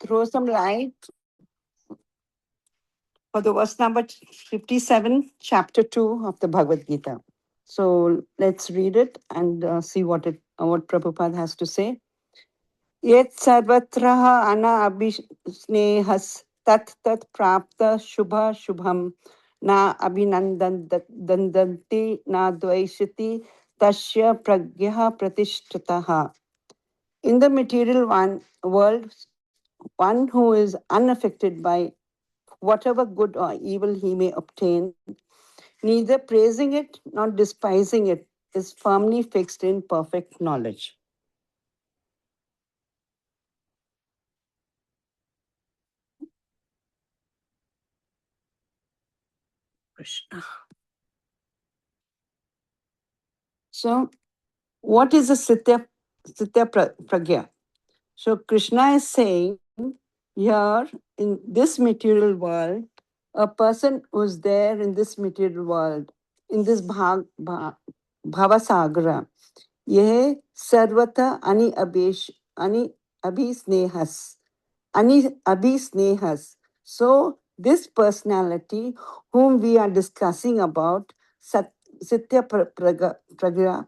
throw some light for the verse number 57, chapter 2 of the Bhagavad Gita. So let's read it and see what Prabhupada has to say. Yet sarvatra ana abhisnehas tat tat prapta shubha shubham na abhinandanti na dvaishati tasya pragyaha pratishtataha. In the material world, one who is unaffected by whatever good or evil he may obtain, neither praising it nor despising it, is firmly fixed in perfect knowledge. Krishna. So, what is a Sitya Pragya? So, Krishna is saying here in this material world, a person who's there in this material world, in this Bhavasagra, यह सर्वथा ani abhisnehas, abhisnehas. So this personality whom we are discussing about, Sitya Pragya,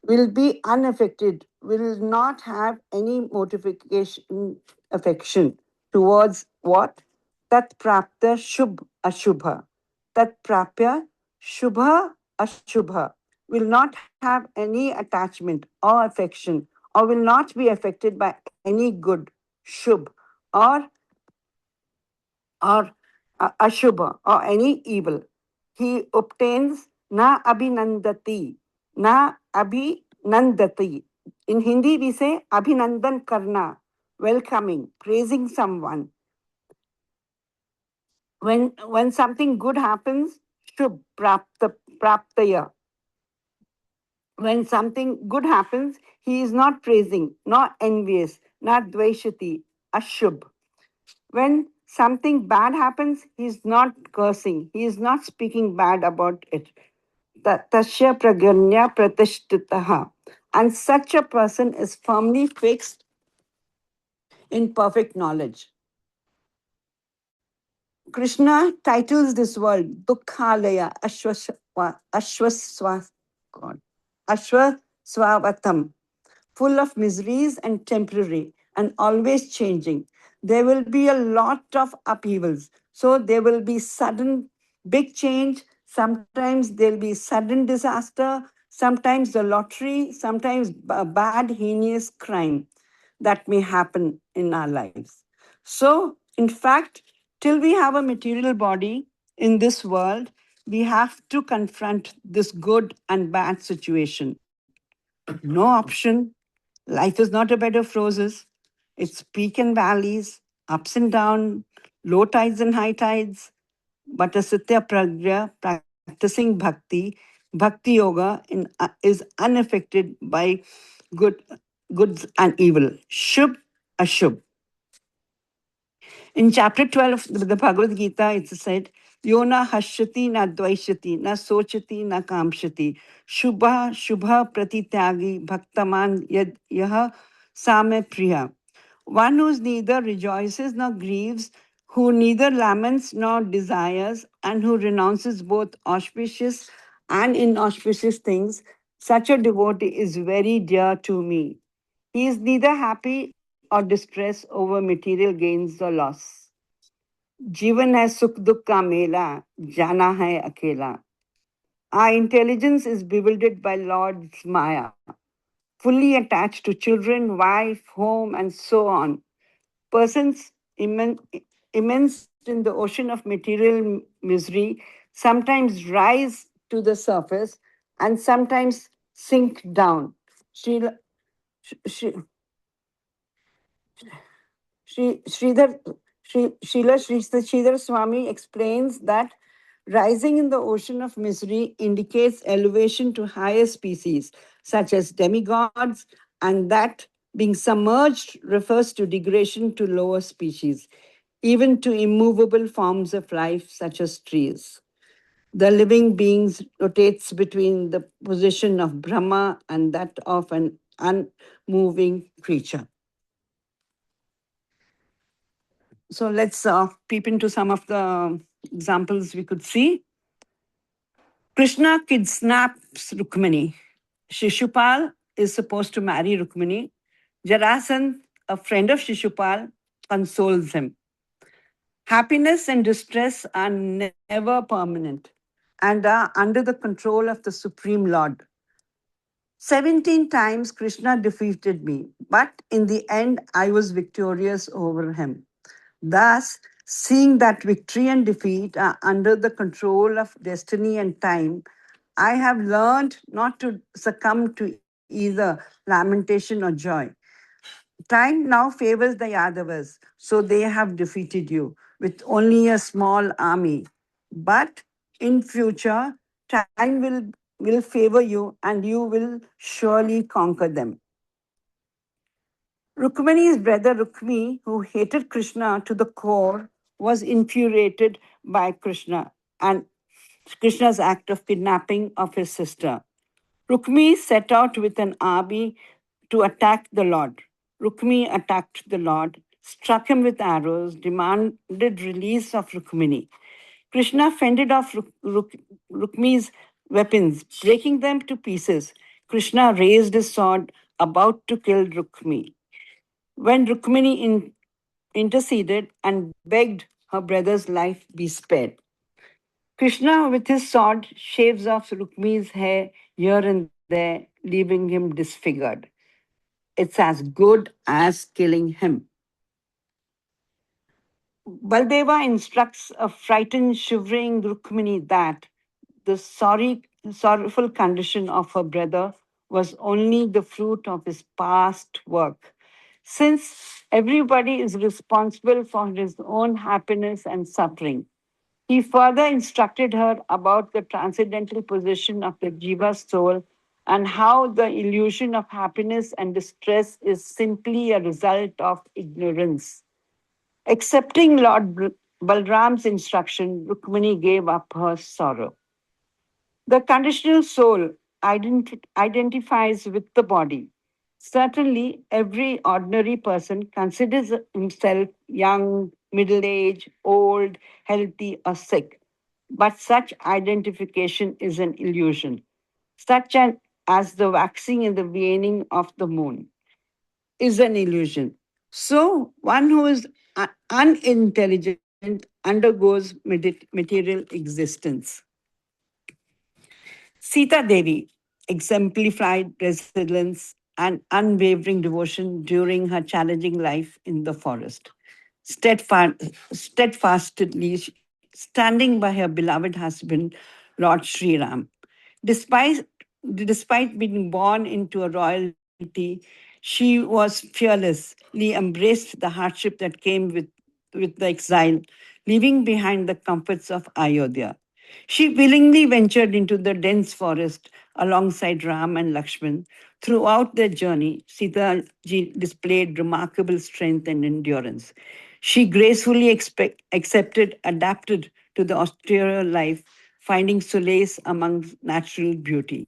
will be unaffected, will not have any motivation, affection towards what? Tat prapta shubh ashubha. Tat prapya shubha ashubha. Will not have any attachment or affection, or will not be affected by any good, shubh, or or ashubha, or any evil. He obtains na abhinandati, na abhinandati. In Hindi, we say abhinandan karna, welcoming, praising someone. When something good happens, shubh praptaya. When something good happens, he is not praising, nor envious, not dvaishati, ashubh. When something bad happens, he is not cursing, he is not speaking bad about it. Tasya praganya pratishtitaha. And such a person is firmly fixed in perfect knowledge. Krishna titles this world Dukhalaya Ashwaswavatam, full of miseries and temporary and always changing. There will be a lot of upheavals. So there will be sudden big change. Sometimes there'll be sudden disaster. Sometimes the lottery. Sometimes a bad, heinous crime that may happen in our lives. So, in fact, till we have a material body in this world, we have to confront this good and bad situation. No option. Life is not a bed of roses. It's peak and valleys, ups and downs, low tides and high tides. But a Satya Pragya practicing bhakti yoga is unaffected by good, goods and evil. Shubh, ashubh. In chapter 12 of the Bhagavad Gita, it's said, Yona hashati na dvaishati na sochati na kamshati shubha shubha pratityagi bhaktaman yad yaha same priya. One who neither rejoices nor grieves, who neither laments nor desires, and who renounces both auspicious and inauspicious things, such a devotee is very dear to me. He is neither happy or distressed over material gains or loss. जीवन है सुख दुख का मेला जाना है अकेला. Our intelligence is bewildered by Lord's Maya, fully attached to children, wife, home, and so on. Persons immersed in the ocean of material misery sometimes rise to the surface and sometimes sink down. Srila, Sri, Sridhar, Srila Swami explains that rising in the ocean of misery indicates elevation to higher species, such as demigods, and that being submerged refers to degradation to lower species, even to immovable forms of life, such as trees. The living beings rotates between the position of Brahma and that of an unmoving creature. So let's peep into some of the examples we could see. Krishna kidnaps Rukmini. Shishupal is supposed to marry Rukmini. Jarasandh, a friend of Shishupal, consoles him. Happiness and distress are never permanent and are under the control of the Supreme Lord. 17 times Krishna defeated me, but in the end I was victorious over him. Thus, seeing that victory and defeat are under the control of destiny and time, I have learned not to succumb to either lamentation or joy. Time now favors the Yadavas, so they have defeated you with only a small army. But in future, time will favor you and you will surely conquer them. Rukmani's brother Rukmi, who hated Krishna to the core, was infuriated by Krishna and Krishna's act of kidnapping of his sister. Rukmi set out with an army to attack the Lord. Rukmi attacked the Lord, struck him with arrows, demanded release of Rukmini. Krishna fended off Rukmi's weapons, breaking them to pieces. Krishna raised his sword, about to kill Rukmi. When Rukmini interceded and begged her brother's life be spared. Krishna, with his sword, shaves off Rukmi's hair here and there, leaving him disfigured. It's as good as killing him. Baldeva instructs a frightened, shivering Rukmini that the sorrowful condition of her brother was only the fruit of his past work. Since everybody is responsible for his own happiness and suffering, he further instructed her about the transcendental position of the Jiva's soul and how the illusion of happiness and distress is simply a result of ignorance. Accepting Lord Balram's instruction, Rukmini gave up her sorrow. The conditional soul identifies with the body. Certainly, every ordinary person considers himself young, middle aged, old, healthy, or sick. But such identification is an illusion, as the waxing and the waning of the moon is an illusion. So, one who is unintelligent undergoes material existence. Sita Devi exemplified resilience and unwavering devotion during her challenging life in the forest. Steadfastly standing by her beloved husband, Lord Sri Ram. Despite, despite being born into a royalty, she was fearlessly embraced the hardship that came with the exile, leaving behind the comforts of Ayodhya. She willingly ventured into the dense forest alongside Ram and Lakshman. Throughout their journey, Sita ji displayed remarkable strength and endurance. She gracefully accepted, adapted to the austere life, finding solace among natural beauty,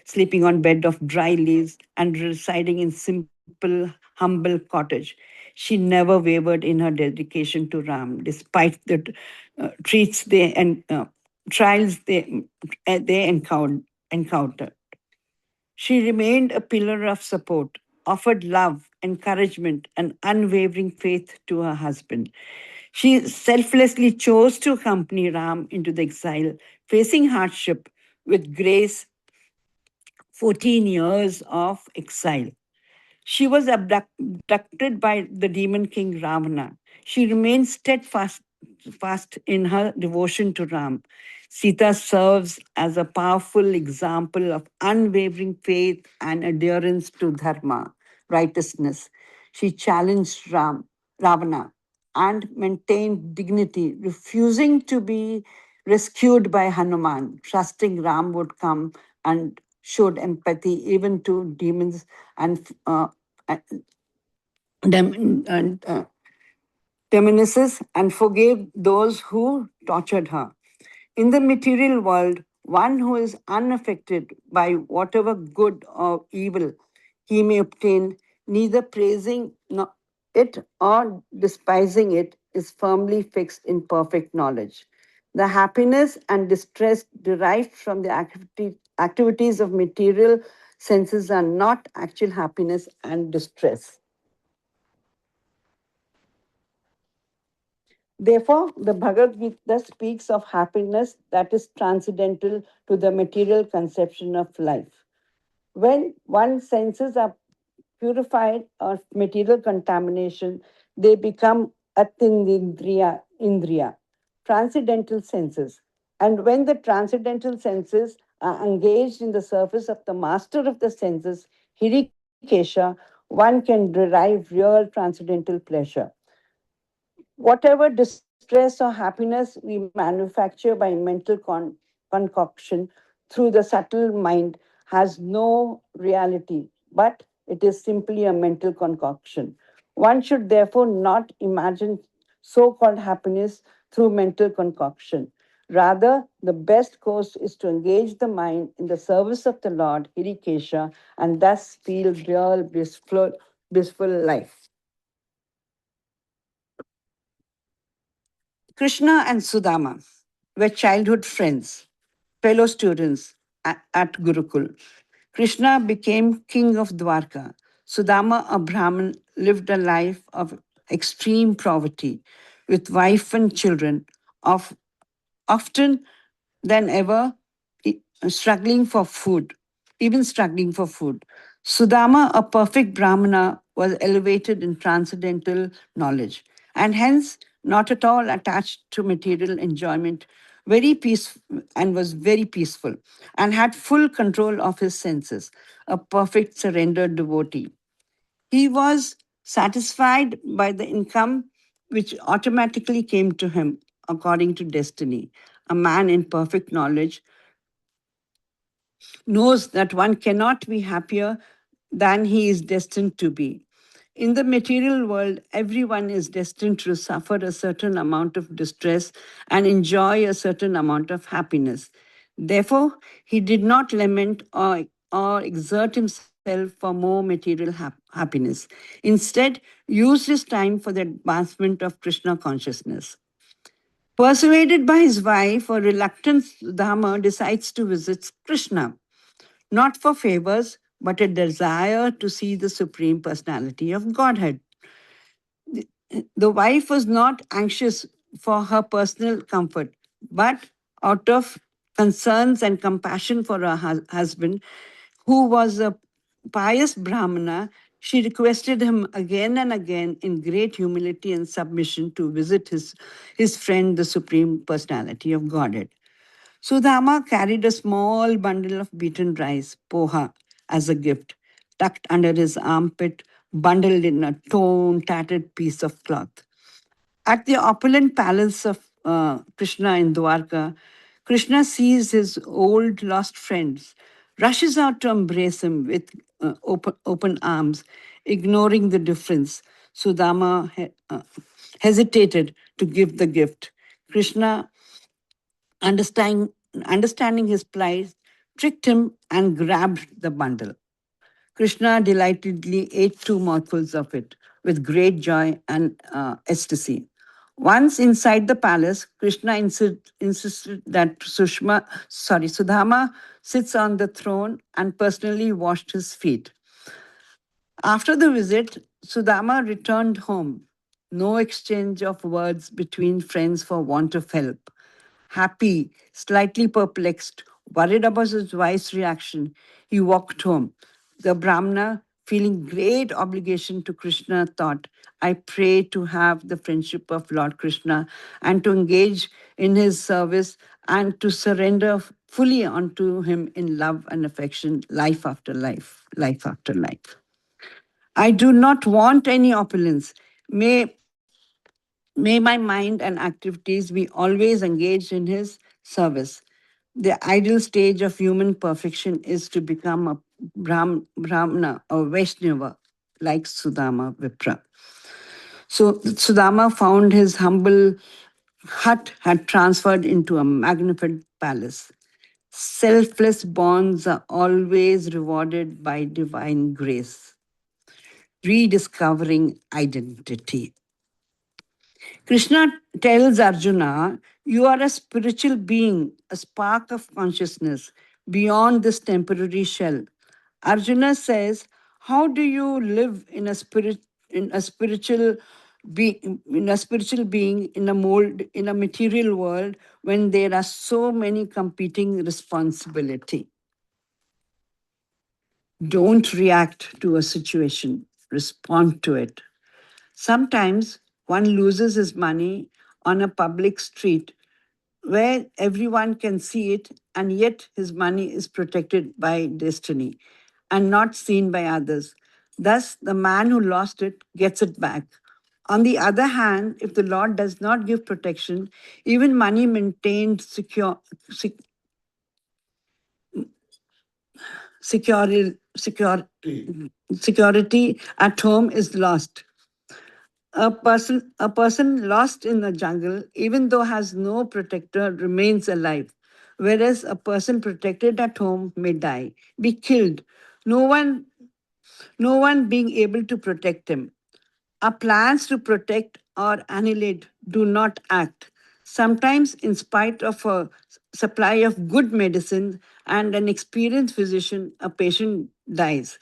sleeping on bed of dry leaves and residing in simple, humble cottage. She never wavered in her dedication to Ram, despite the treats they and trials they encountered. She remained a pillar of support, offered love, encouragement, and unwavering faith to her husband. She selflessly chose to accompany Ram into the exile, facing hardship with grace, 14 years of exile. She was abducted by the demon king Ravana. She remained fast in her devotion to Ram. Sita serves as a powerful example of unwavering faith and adherence to dharma, righteousness. She challenged Ravana, and maintained dignity, refusing to be rescued by Hanuman, trusting Ram would come and showed empathy even to demons and uh, and Temenesis and forgave those who tortured her. In the material world, one who is unaffected by whatever good or evil he may obtain, neither praising it or despising it is firmly fixed in perfect knowledge. The happiness and distress derived from the activities of material senses are not actual happiness and distress. Therefore, the Bhagavad Gita speaks of happiness that is transcendental to the material conception of life. When one's senses are purified of material contamination, they become indriya, transcendental senses. And when the transcendental senses are engaged in the service of the master of the senses, Hirikesha, one can derive real transcendental pleasure. Whatever distress or happiness we manufacture by mental concoction through the subtle mind has no reality, but it is simply a mental concoction. One should therefore not imagine so called happiness through mental concoction. Rather, the best course is to engage the mind in the service of the Lord, Hirikesha, and thus feel real blissful life. Krishna and Sudama were childhood friends, fellow students at Gurukul. Krishna became king of Dwarka. Sudama, a Brahmin, lived a life of extreme poverty with wife and children, of often than ever struggling for food, even struggling for food. Sudama, a perfect Brahmana, was elevated in transcendental knowledge and hence not at all attached to material enjoyment, very peaceful and was very peaceful and had full control of his senses, a perfect surrendered devotee. He was satisfied by the income which automatically came to him according to destiny. A man in perfect knowledge knows that one cannot be happier than he is destined to be. In the material world, everyone is destined to suffer a certain amount of distress and enjoy a certain amount of happiness. Therefore, he did not lament or exert himself for more material happiness. Instead, used his time for the advancement of Krishna consciousness. Persuaded by his wife, or reluctant Dharma decides to visit Krishna, not for favors, but a desire to see the Supreme Personality of Godhead. The wife was not anxious for her personal comfort, but out of concerns and compassion for her husband, who was a pious Brahmana, she requested him again and again in great humility and submission to visit his friend, the Supreme Personality of Godhead. Sudama carried a small bundle of beaten rice, poha, as a gift, tucked under his armpit, bundled in a torn, tattered piece of cloth. At the opulent palace of Krishna in Dwarka, Krishna sees his old lost friends, rushes out to embrace him with open arms, ignoring the difference. Sudama hesitated to give the gift. Krishna, understanding, understanding his plight, tricked him and grabbed the bundle. Krishna delightedly ate two mouthfuls of it with great joy and ecstasy. Once inside the palace, Krishna insisted that Sudama sits on the throne and personally washed his feet. After the visit, Sudama returned home. No exchange of words between friends for want of help. Happy, slightly perplexed, worried about his wife's reaction, he walked home. The Brahmana, feeling great obligation to Krishna, thought, I pray to have the friendship of Lord Krishna and to engage in his service and to surrender fully unto him in love and affection, life after life, life after life. I do not want any opulence. May my mind and activities be always engaged in his service. The ideal stage of human perfection is to become a Brahmana or Vaishnava, like Sudama Vipra. So Sudama found his humble hut had transferred into a magnificent palace. Selfless bonds are always rewarded by divine grace. rediscovering identity. Krishna tells Arjuna, you are a spiritual being, a spark of consciousness beyond this temporary shell. Arjuna says, how do you live in a spiritual in a spiritual being in a mold in a material world when there are so many competing responsibility? Don't react to a situation, respond to it. Sometimes one loses his money on a public street where everyone can see it, and yet his money is protected by destiny and not seen by others. Thus, the man who lost it gets it back. On the other hand, if the Lord does not give protection, even money maintained secure, security at home is lost. A person lost in the jungle, even though has no protector, remains alive, whereas a person protected at home may die, be killed. No one, no one being able to protect him. Our plans to protect or annihilate do not act. Sometimes, in spite of a supply of good medicine and an experienced physician, a patient dies,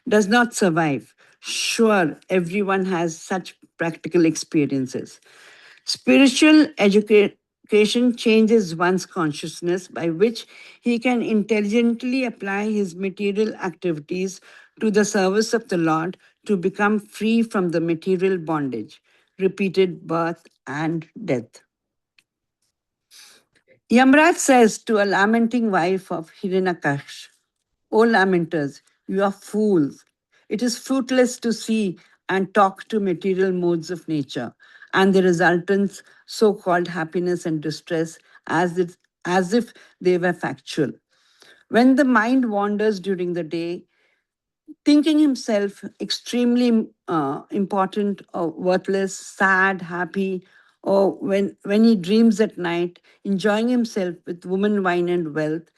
does not survive. Sure, everyone has such practical experiences. Spiritual education changes one's consciousness by which he can intelligently apply his material activities to the service of the Lord to become free from the material bondage, repeated birth and death. Yamraj says to a lamenting wife of Hiranyakash, O lamenters, you are fools. It is fruitless to see and talk to material modes of nature and the resultants, so called happiness and distress, as if they were factual. When the mind wanders during the day, thinking himself extremely important or worthless, sad, happy, or when he dreams at night, enjoying himself with woman, wine, and wealth,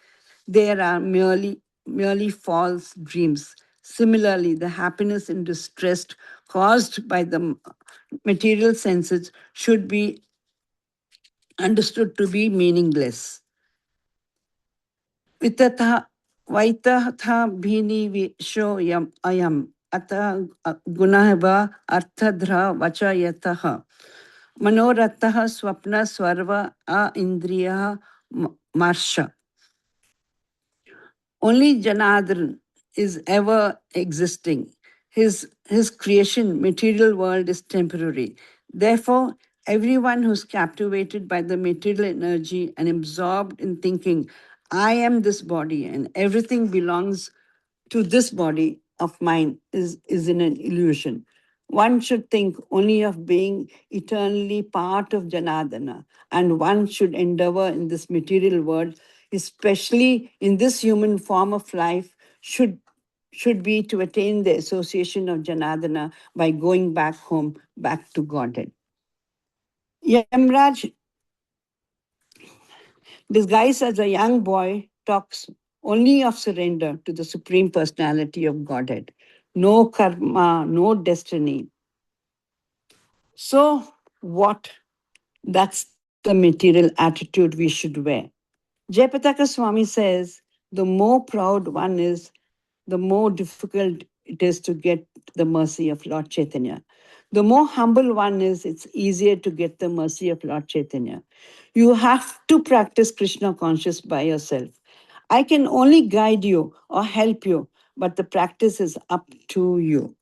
there are merely false dreams. Similarly, the happiness and distress caused by the material senses should be understood to be meaningless. वितथा वैतथा भीनि विशो यम अयम अतः गुणः व अर्थध्र वच यतः मनोरथः स्वप्न स्वर्व अ इंद्रियः मर्ष. Only Janardhan is ever existing. His creation, material world, is temporary. Therefore, everyone who's captivated by the material energy and absorbed in thinking, I am this body and everything belongs to this body of mine is in an illusion. One should think only of being eternally part of Janardana, and one should endeavor in this material world, especially in this human form of life, should be to attain the association of Janardana by going back home, back to Godhead. Yamraj, disguised as a young boy, talks only of surrender to the Supreme Personality of Godhead. No karma, no destiny. So, what? That's the material attitude we should wear. Jayapataka Swami says the more proud one is, the more difficult it is to get the mercy of Lord Chaitanya. The more humble one is, it's easier to get the mercy of Lord Chaitanya. You have to practice Krishna conscious by yourself. I can only guide you or help you, but the practice is up to you.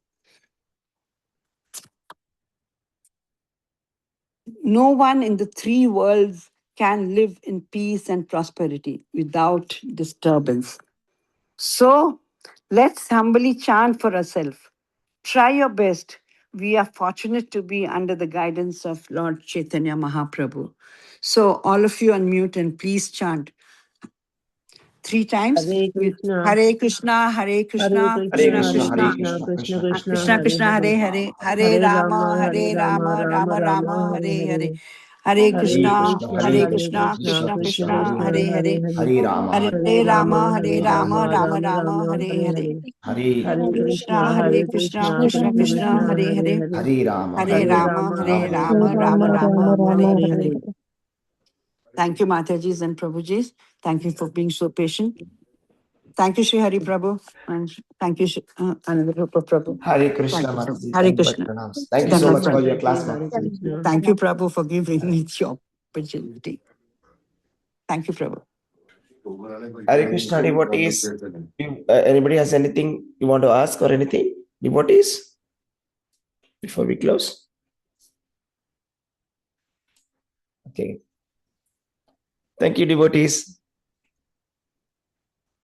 No one in the three worlds can live in peace and prosperity without disturbance. So let's humbly chant for ourselves. Try your best. We are fortunate to be under the guidance of Lord Chaitanya Mahaprabhu. So all of you unmute and please chant three times. Hare Krishna, Hare Krishna, Hare Hare Krishna, Hare Krishna, Krishna Krishna, Hare Hare Krishna, Krishna, Krishna, Krishna Krishna Krishna, Krishna, Krishna Hare Krishna, Hare, Hare Hare, Hare Hare Rama, Rama, Hare Hare Rama, Rama, Rama Rama Rama, Rama, Hare Hare Hare. Hare. Hare Hare Krishna, Krishna, Hare Hare Krishna, Krishna, Krishna Krishna Krishna, Krishna, Hare Hare Hare, Hare, Hare Hare Rama, Rama, Hare Hare Rama, Rama, Rama Rama Rama, Rama, Hare Hare Hare. Hare, Hare Hare Krishna, Krishna, Hare Hare Krishna, Krishna, Krishna Krishna Krishna, Krishna, Hare Hare Hare, Hare, Hare Hare Rama, Rama, Hare Hare Rama, Rama, Rama Rama Rama, Rama, Hare Hare Hare. Hare. Thank you, Mataji's and Prabhuji's. Thank you for being so patient. Thank you, Shri Hari Prabhu, and thank you, Ananda Rupa Prabhu. Hare Krishna, Thank you, Prabhu. Mataji. Hare Thank you for Krishna. pronouns. Thank you so Dhanwad, much for Prabhu. your class, Hare Mataji. Krishna. Thank you, Prabhu, for giving me the opportunity. Thank you, Prabhu. Hare Krishna, devotees. Anybody has anything you want to ask or anything? Devotees? Before we close? Okay. Thank you, devotees.